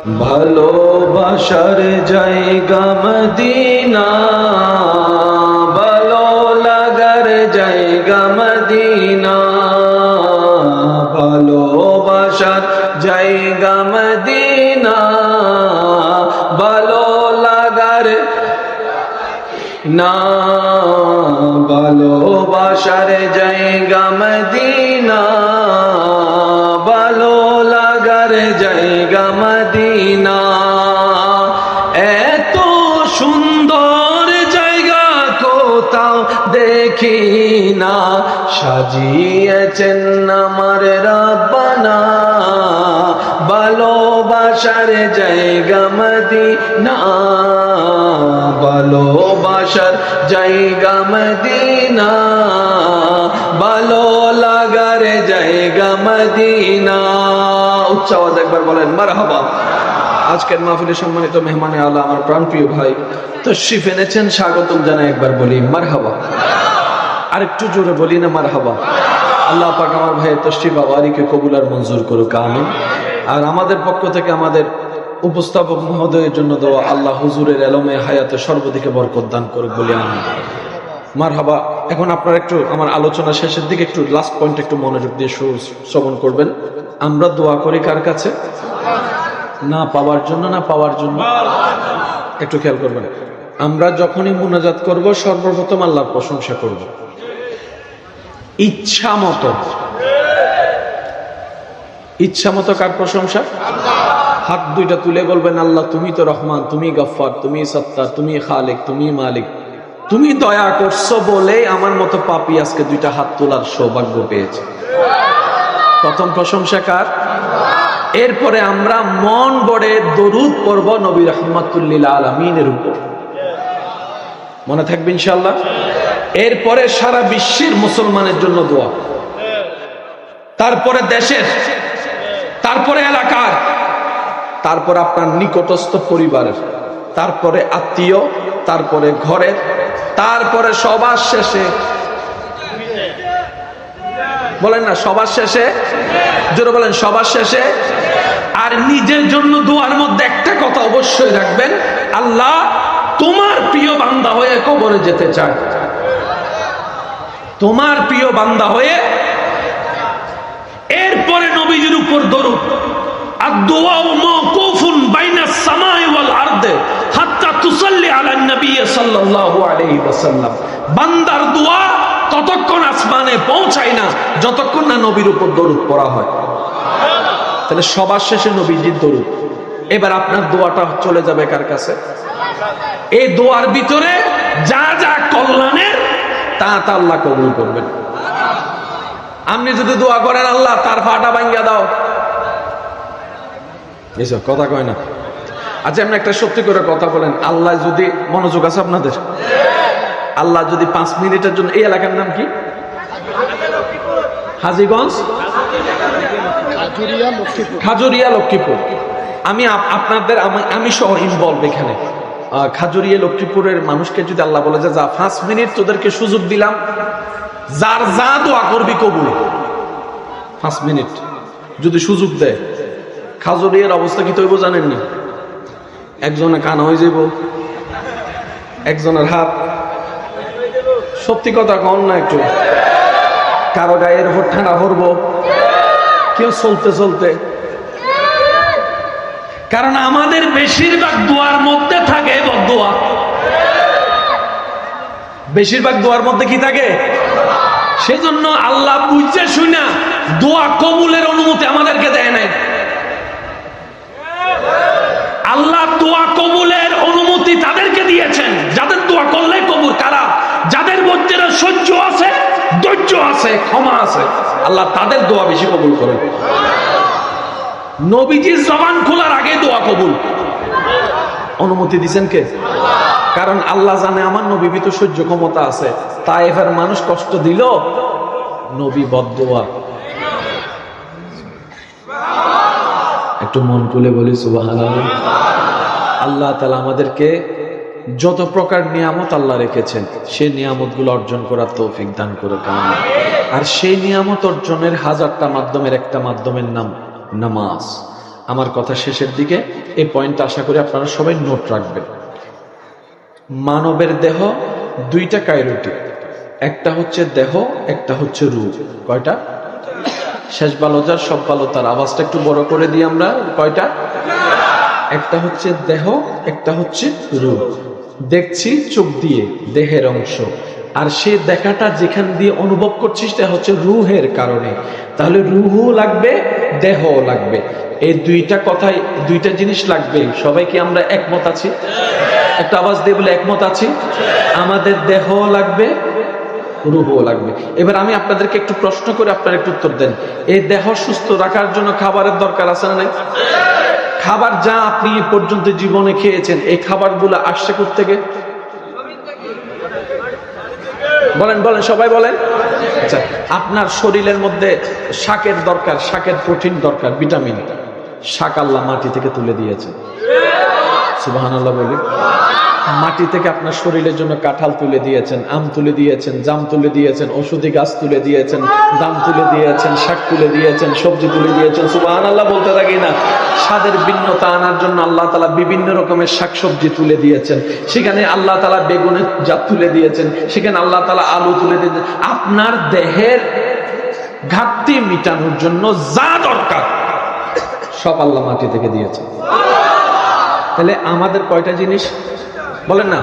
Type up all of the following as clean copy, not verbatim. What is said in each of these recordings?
ভালোবাসার জায়গা মদিনা, ভালো লাগার জায়গা মদিনা, ভালোবাসার জায়গা মদিনা, ভালো লাগার না, ভালোবাসার জায়গা মদিনা, ভালো লাগার জায়গা মদিনা। এত সুন্দর জায়গা কোথাও দেখি না, সাজিয়েছেন আমার রব্বানা, ভালোবাসার জায়গা মদিনা, ভালোবাসার জায়গা মদিনা, ভালো লাগার জায়গা মদিনা। উচ্চ আওয়াজ একবার বলেন মারহাবা। আজকের মাহফিলে সম্মানিত মেহমানে আলা আমার প্রাণপ্রিয় ভাই তশরিফ এনেছেন, স্বাগতম জানাই, একবার বলি মারহাবা। আরেকটু জোরে বলি না মারহাবা। আল্লাহ পাক আমার ভাই তশরিফ আওয়ারিকে কবুল আর মঞ্জুর করুক, আমিন। আর আমাদের পক্ষ থেকে আমাদের উপস্থাপক মহোদয়ের জন্য দেওয়া আল্লাহ হুজুরের এলমে হায়াতে সর্বদিকে বরকত দান করুক বলি আমিন, মারহাবা। এখন আপনারা একটু আমার আলোচনা শেষের দিকে একটু লাস্ট পয়েন্ট একটু মনোযোগ দিয়ে শ্রবণ করবেন। আমরা দোয়া করি কার কাছে? না পাওয়ার জন্য, না পাওয়ার জন্য? একটু খেয়াল করবেন। আমরা যখনই মুনাজাত করব সর্বপ্রথম আল্লাহর প্রশংসা করব, ইচ্ছা মতো। ইচ্ছা মতো কার প্রশংসা? হাত দুইটা তুলে বলবেন, আল্লাহ তুমি তো রহমান, তুমি গফফার, তুমি সত্তার, তুমি খালিক, তুমি মালিক, তুমি দয়া করছো বলে আমার মতো পাপী আজকে দুইটা হাত তোলার সৌভাগ্য পেয়েছে। প্রথম প্রশংসা কার? এরপরে আমরা মন বড়ে দরুদ পড়ব নবী রাহমাতুল লিল আলামিনের উপর, মনে থাকবে ইনশাআল্লাহ। এরপরে সারা বিশ্বের মুসলমানের জন্য দোয়া, তারপরে দেশের, তারপরে এলাকার, তারপরে আপনার নিকটস্থ পরিবারের, তারপরে আত্মীয়, তারপরে ঘরের, তারপরে সবার শেষে, বলেন না সবার শেষে, জোরে বলেন সবার শেষে। আর নিজের জন্য দোয়ার মধ্যে একটা কথা অবশ্যই রাখবেন, আল্লাহ তোমার প্রিয় বান্দা হয়ে কবরে যেতে চায়, তোমার প্রিয় বান্দা হয়ে। এরপরে নবীজির উপর দরুদ, আদ-দুআ মাওকুফুন বাইনাস সামাই ওয়াল আরদে হাত্তা তুসাল্লি আলান নবী সাল্লাল্লাহু আলাইহি ওয়াসাল্লাম। বান্দার দোয়া ততক্ষণ আসমানে পৌঁছায় না যতক্ষণ না নবীর উপর দরুদ পড়া হয়। তাহলে সবার শেষে নবীজির দরুদ। এবার আপনার দোয়াটা চলে যাবে কার কাছে? এই দোয়ার ভিতরে যা যা কল্যাণের তা তা আল্লাহ কবুল করবেন। আপনি যদি দোয়া করেন আল্লাহ তার ফাটা ভাঙ্গিয়া দাও, এসব কথা কয় না। আচ্ছা আপনি একটা সত্যি করে কথা বলেন, আল্লাহ যদি, মনোযোগ আছে আপনাদের, আল্লাহ যদি 5 মিনিটের জন্য, এই এলাকার নাম কি? হাজীগঞ্জ, খাজুরিয়া, লক্ষ্মীপুর। আমি আপনাদের, আমি সহ ইনভলভ এখানে। খাজুরিয়া লক্ষ্মীপুরের মানুষকে যদি আল্লাহ বলে যে যা 5 মিনিট তোদেরকে সুযোগ দিলাম, যার যা দোয়া করবি কবুল। 5 মিনিট যদি সুযোগ দেয়, খাজুরিয়ার অবস্থা কি তৈব জানেন না? একজনে কানা হয়ে যাব, একজনের হাত, সত্যি কথা কন না একটু, কারো গায়ের উপর ঠান্ডা ভরবো, কেউ চলতে চলতে। কারণ আমাদের বেশিরভাগ দোয়ার মধ্যে থাকে বদদোয়া। বেশিরভাগ দোয়ার মধ্যে কি থাকে? সেজন্য আল্লাহ বুঝছে শুনা দোয়া কবুলের অনুমতি আমাদেরকে দেয় নাই। আল্লাহ দোয়া কবুলের অনুমতি তাদেরকে দিয়েছেন যাদের দোয়া করলে কবুল। কারা? যাদের মধ্যে সহ্য আছে, ধৈর্য আছে, ক্ষমা আছে, আল্লাহ তাদের দোয়া বেশি কবুল করেন। নবীজির জবান খোলার আগে দোয়া কবুল অনুমতি দিবেন কে? কারণ আল্লাহ জানে আমার নবী তো সহ্য ক্ষমতা আছে। তায়েফের মানুষ কষ্ট দিল, নবী বদদোয়া। একটু মন খুলে বলি সুবহানাল্লাহ। আল্লাহ তাআলা আমাদেরকে যত প্রকার নিয়ামত আল্লাহ রেখেছেন সেই নিয়ামতগুলো অর্জন করার তৌফিক দান করে কারণ। আর সেই নিয়ামত অর্জনের হাজারটা মাধ্যমের একটা মাধ্যমের নাম নামাজ। আমার কথা শেষের দিকে এই পয়েন্টটা আশা করি আপনারা সবাই নোট রাখবেন। মানবের দেহ দুইটা কাইরোটি, একটা হচ্ছে দেহ, একটা হচ্ছে রূহ। কয়টা? শেষ ভালো যার সব ভালো তার। আওয়াজটা একটু বড় করে দিই আমরা। কয়টা? একটা হচ্ছে দেহ, একটা হচ্ছে রূহ। দেখছি চোখ দিয়ে, দেহের অংশ, আর সে দেখাটা যেখান দিয়ে অনুভব করছিস তা হচ্ছে রূহের কারণে। তাহলে রূহও লাগবে, দেহও লাগবে। এই দুইটা কথাই, দুইটা জিনিস লাগবে। সবাই কি আমরা একমত আছি? একটা আওয়াজ দিয়ে বলে একমত আছি। আমাদের দেহও লাগবে, রূহও লাগবে। এবার আমি আপনাদেরকে একটু প্রশ্ন করে আপনারা একটু উত্তর দেন। এই দেহ সুস্থ রাখার জন্য খাবারের দরকার আছে না নাই? খাবার যা আপনি এ পর্যন্ত জীবনে খেয়েছেন, এই খাবারগুলো আসছে কোত্থেকে? বলেন বলেন, সবাই বলেন। আচ্ছা, আপনার শরীরের মধ্যে শাকের দরকার, শাকের প্রোটিন দরকার, ভিটামিন। শাক আল্লাহ মাটি থেকে তুলে দিয়েছে। সুবহানাল্লাহ বলি। মাটি থেকে আপনার শরীরের জন্য কাঁঠাল তুলে দিয়েছেন, আম তুলে দিয়েছেন, জাম তুলে দিয়েছেন, ঔষধি গাছ তুলে দিয়েছেন, দাম তুলে দিয়েছেন, শাক তুলে দিয়েছেন, সবজি তুলে দিয়েছেন। সুবহানাল্লাহ বলতে থাকি না? স্বাদের ভিন্নতা আনার জন্য আল্লাহ তাআলা বিভিন্ন রকমের শাকসবজি তুলে দিয়েছেন। সেখানে আল্লাহ তাআলা বেগুনের জাত তুলে দিয়েছেন, সেখানে আল্লাহ তাআলা আলু তুলে দিয়েছেন। আপনার দেহের ঘাটতি মিটানোর জন্য যা দরকার সব আল্লাহ মাটি থেকে দিয়েছেন। তাহলে আমাদের কয়টা জিনিস বলেন না?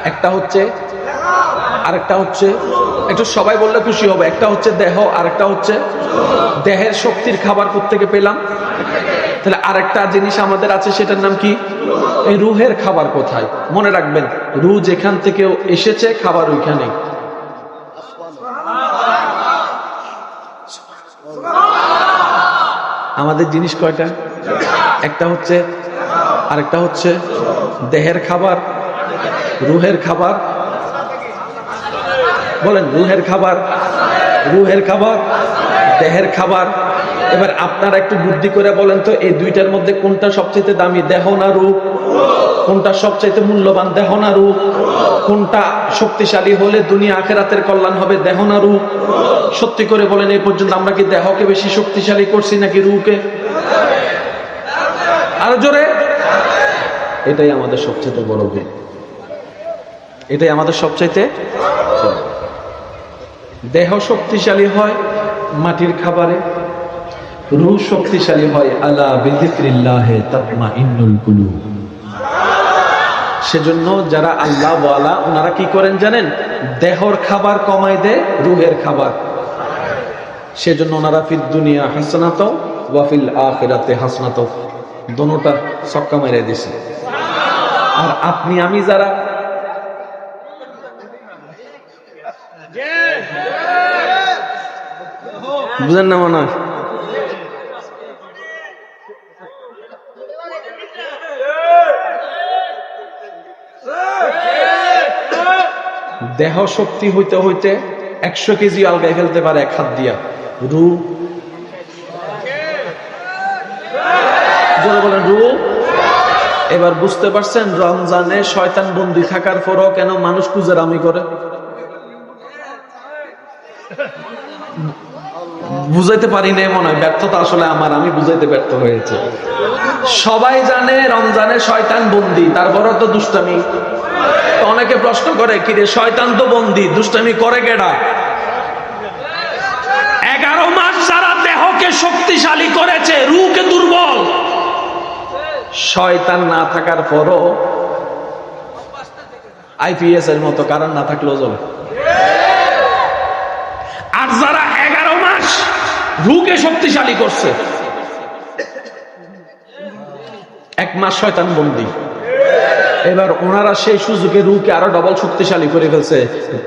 একটা হচ্ছে, আরেকটা হচ্ছে, একটু সবাই বললে খুশি হবে। একটা হচ্ছে দেহ, আরেকটা হচ্ছে দেহের শক্তির খাবার কোত্থেকে পেলাম। তাহলে আরেকটা জিনিস আমাদের আছে, সেটার নাম কি? এই রূহের খাবার কোথায়? মনে রাখবেন, রূহ যেখান থেকে এসেছে, খাবার ওইখানে। আমাদের জিনিস কয়টা? একটা হচ্ছে, আরেকটা হচ্ছে দেহের খাবার, রূহের খাবার। বলেন, রূহের খাবার, রূহের খাবার, দেহের খাবার। এবার আপনারা একটু বুদ্ধি করে বলেন তো, এই দুইটার মধ্যে কোনটা সবচেয়ে দামি, দেহ না রূহ? কোনটা সবচেয়ে মূল্যবান, দেহ না রূহ? কোনটা শক্তিশালী হলে দুনিয়া আখিরাতের কল্যাণ হবে, দেহ না রূহ? সত্যি করে বলেন, এই পর্যন্ত আমরা কি দেহকে বেশি শক্তিশালী করছি নাকি রূহকে? আরো জোরে। এটাই আমাদের সবচেয়ে বড় ভুল। এটাই আমাদের সবচাইতে। দেহ শক্তিশালী হয় মাটির খাবারে, রূহ শক্তিশালী হয় আলা বিযিকরিল্লাহি তাতমাইন্নুল কুলুব। সেজন্য যারা আল্লাহ ওয়ালা ওনারা কি করেন জানেন? দেহর খাবার কমাই দেয়, রূহের খাবার। সেজন্য ওনারা ফিদ দুনিয়া হাসানাত ওয়া ফিল আখিরাতি হাসানাত, দোনোটা ছক্কা মেরে দিছে। আর আপনি আমি যারা বুঝেন না মনে হয়, দেহ শক্তি হইতে হইতে 100 কেজি আলগায় ফেলতে পারে এক হাত দিয়া। রূহ, বলেন রূহ। এবার বুঝতে পারছেন রমজানে শয়তান বন্দী থাকার পরও কেন মানুষ কুজেরামি করে? বুঝাইতে পারি না মনে হয়, ব্যর্থতা আসলে আমার, আমি বুঝাইতে ব্যর্থ হয়েছে। সবাই জানে রমজানে শয়তান বন্দী, তারপরও তো দুষ্টামি। অনেকে প্রশ্ন করে, কি রে শয়তান তো বন্দী, দুষ্টামি করে কেডা? 11 মাস যারা দেহকে শক্তিশালী করেছে, রূহকে দুর্বল। শয়তান না থাকার পরও আইপিএস এর মতো কারণ না থাকলেও চলে। আর যারা 11 মাস রূহকে শক্তিশালী করছে, 1 মাস শয়তান বন্দী। এবার ওনারা সেই সুযোগে রূহকে আরো ডবল শক্তিশালী করে ফেলছে,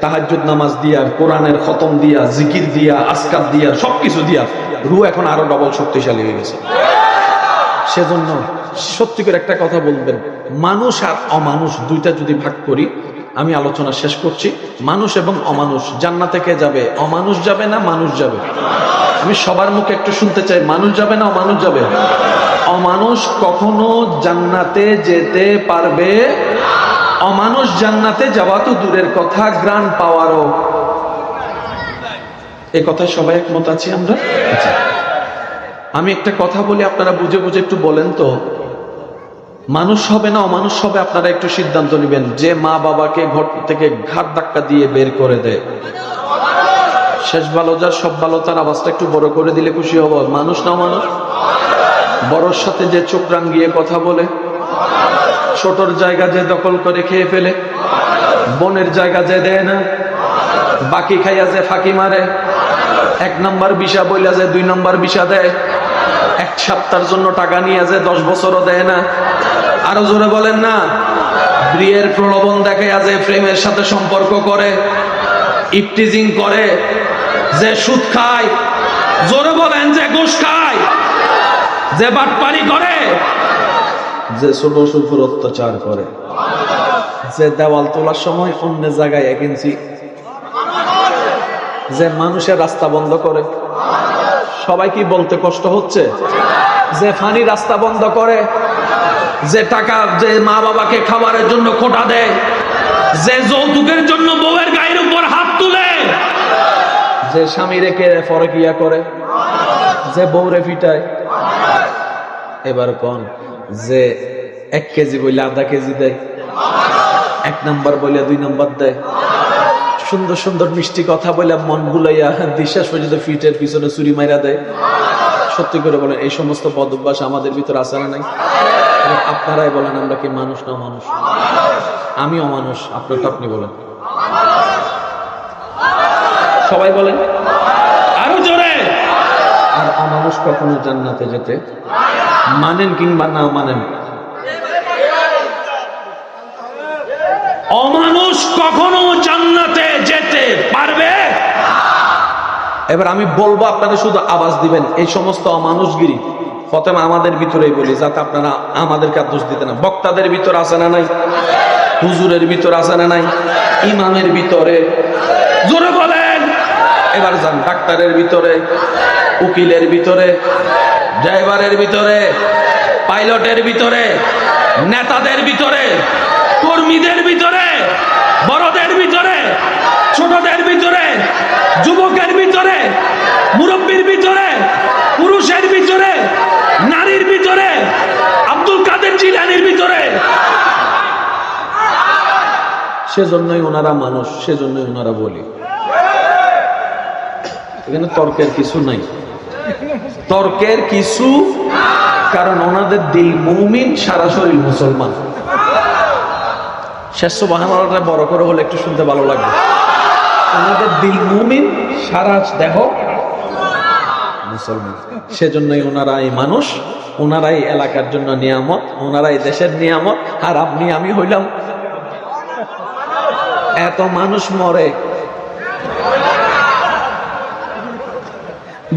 তাহাজ্জুদ নামাজ দিয়া, কোরআনের খতম দিয়া, জিকির দিয়া, আজকার দিয়া, সবকিছু দিয়া রূহ এখন আরো ডবল শক্তিশালী হয়ে গেছে। সেজন্য সত্যি করে একটা কথা বলবেন, মানুষ আর অমানুষ দুইটা যদি ভাগ করি, আমি আলোচনা শেষ করছি, মানুষ এবং অমানুষ জান্নাতে কে যাবে? অমানুষ যাবে না মানুষ যাবে? আমি সবার মুখে একটু শুনতে চাই, মানুষ যাবে না অমানুষ যাবে? অমানুষ কখনো জান্নাতে যেতে পারবে? অমানুষ জান্নাতে যাওয়া তো দূরের কথা, গ্রাণ পাওয়ারও। এ কথা সবাই একমত আছি আমরা? আচ্ছা, আমি একটা কথা বলি, আপনারা বুঝে বুঝে একটু বলেন তো, মানুষ হবে না অমানুষ হবে? আপনারা একটু সিদ্ধান্ত নেবেন। যে মা বাবাকে ঘর থেকে ঘাট ধাক্কা দিয়ে বের করে দেয়, শেষ ভালো যার সব ভালো তার, আওয়াজটা একটু বড় করে দিলে খুশি হব। মানুষ না অমানুষ? বড়র সাথে যে চোখ রাঙিয়ে কথা বলে, ছোটর জায়গা যে দখল করে খেয়ে ফেলে, বোনের জায়গা যে দেয় না, বাকি খাইয়া যে ফাঁকি মারে, 1 নম্বর বিষা বইলা যে 2 নম্বর বিষা দেয়, 1 সপ্তাহের জন্য টাকা নিয়ে যে 10 বছরও দেয় না। আরো জোরে বলেন না। বিয়ের প্রলোভন দেখে যে প্রেমের সাথে সম্পর্ক করে, ইফটিজিং করে, যে সুদ খায়, জোরে বলেন, যে ঘুষ খায়, যে বাটপারি করে, যে ছোট সুপুর অত্যাচার করে, যে দেওয়াল তোলার সময় অন্য জায়গায় 1 ইঞ্চি, যে মানুষের রাস্তা বন্ধ করে। সবাই কি বলতে কষ্ট হচ্ছে? যে ফানি রাস্তা বন্ধ করে, যে টাকা, যে মা বাবাকে খাবারের জন্য খোটা দেয়, যে যৌতুকের জন্য বউয়ের গায়ের উপর হাত তুলে, যে স্বামী রেখে ফরকিয়া করে, যে বউরে পিটায়। এবার কোন যে 1 কেজি বইলে আধা কেজি দেয়, 1 নম্বর বইলে 2 নম্বর দেয়, সুন্দর সুন্দর মিষ্টি কথা বলে মন বুলাইয়া বিশ্বাস পর্যন্ত ফিটের পিছনে চুরি মাইরা দেয়। সত্যি করে বলেন, এই সমস্ত বদ অভ্যাস আমাদের ভিতর আছে না নাই? আপনারাই বলেন, আমরা কি মানুষ না মানুষ? আমি অমানুষ, আপনি বলেন, সবাই বলেন আরো জোরে। আর অমানুষ কখনো জান্নাতে যেতে মানেন কিংবা না মানেন? অমানুষ কখনো জান্নাতে যেতে পারবে? এবার আমি বলবো, আপনারা শুধু আওয়াজ দিবেন। এই সমস্ত অমানুষগিরি প্রথমে আমাদের ভিতরেই বলি, যাতে আপনারা আমাদেরকে দোষ দিতে না। বক্তাদের ভিতর আছে না নাই? হুজুরের ভিতর আছে না নাই? ইমামের ভিতরে, জোরে বলেন। এবার যান ডাক্তারের ভিতরে, উকিলের ভিতরে, ড্রাইভারের ভিতরে, পাইলটের ভিতরে, নেতাদের ভিতরে, কর্মীদের ভিতরে, বড়দের ভিতরে, ছোটদের ভিতরে, যুবকের ভিতরে, মুরব্বীর ভিতরে, পুরুষের ভিতরে, নারীর ভিতরে, আব্দুল কাদের জিলানীর ভিতরে। সেজন্যই ওনারা মানুষ, সেজন্যই ওনারা বলি। এখানে তর্কের কিছু নাই, তর্কের কিছু, কারণ ওনাদের দিল মুমিন, সারা শরীর মুসলমান। শেষ সুবহানাল্লাহটা বড় করে হলে একটু শুনতে ভালো লাগবে। ওনাদের দিল মুমিন, সারা দেহ মুসলমান। সেজন্যই ওনারাই মানুষ, ওনারাই এলাকার জন্য নিয়ামত, ওনারাই দেশের নিয়ামত। আর আপনি আমি হইলাম, এত মানুষ মরে,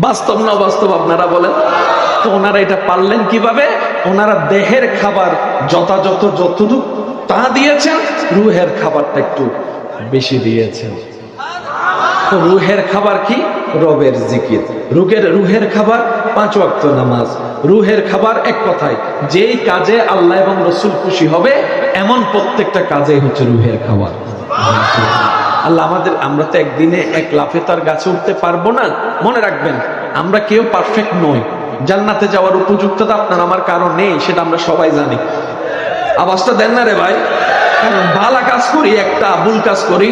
বাস্তব না বাস্তব আপনারা বলেন তো? ওনারা এটা পারলেন কিভাবে? ওনারা দেহের খাবার যথাযথ যতটুকু তা দিয়েছেন, রুহের খাবারটা একটু বেশি দিয়েছেন। তো রুহের খাবার কি? রবের জিকির। রুহের খাবার 5 ওয়াক্ত নামাজ। রুহের খাবার এক কথায়, যেই কাজে আল্লাহ এবং রসুল খুশি হবে এমন প্রত্যেকটা কাজেই হচ্ছে রুহের খাবার। আল্লাহ আমাদের, আমরা তো একদিনে 1 লাফে তার গাছে উঠতে পারবো না। মনে রাখবেন, আমরা কেউ পারফেক্ট নই। জান্নাতে যাওয়ার উপযুক্ততা আপনার আমার কারো নেই, সেটা আমরা সবাই জানি। আওয়াজটা দেন না রে ভাই। ভালো কাজ করি 1টা, ভুল কাজ করি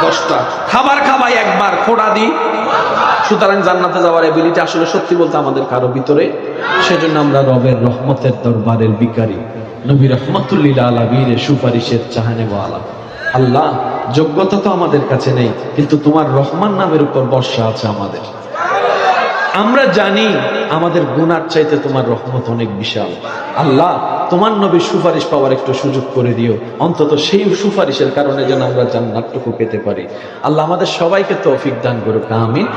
10টা, খাবার খাবাই 1বার, খোড়া দিই। সুতরাং জান্নাতে যাওয়ার এবিলিটি আসলে সত্যি বলতে আমাদের কারো ভিতরে। সেজন্য আমরা রবের রহমতের দরবারের ভিখারি, নবী রাহমাতুল লিল আলামিন সুপারিশের চাহনে ওয়ালা। আল্লাহ, যোগ্যতা তো আমাদের কাছে নেই, কিন্তু তোমার রহমান নামের উপর বর্ষা আছে আমাদের। আমরা জানি আমাদের গুনার চাইতে তোমার রহমত অনেক বিশাল। আল্লাহ, তোমার নবীর সুপারিশ পাওয়ার একটু সুযোগ করে দিও, অন্তত সেই সুপারিশের কারণে যেন আমরা জান্নাতটুকু পেতে পারি। আল্লাহ আমাদের সবাইকে তৌফিক দান করুক, আমিন।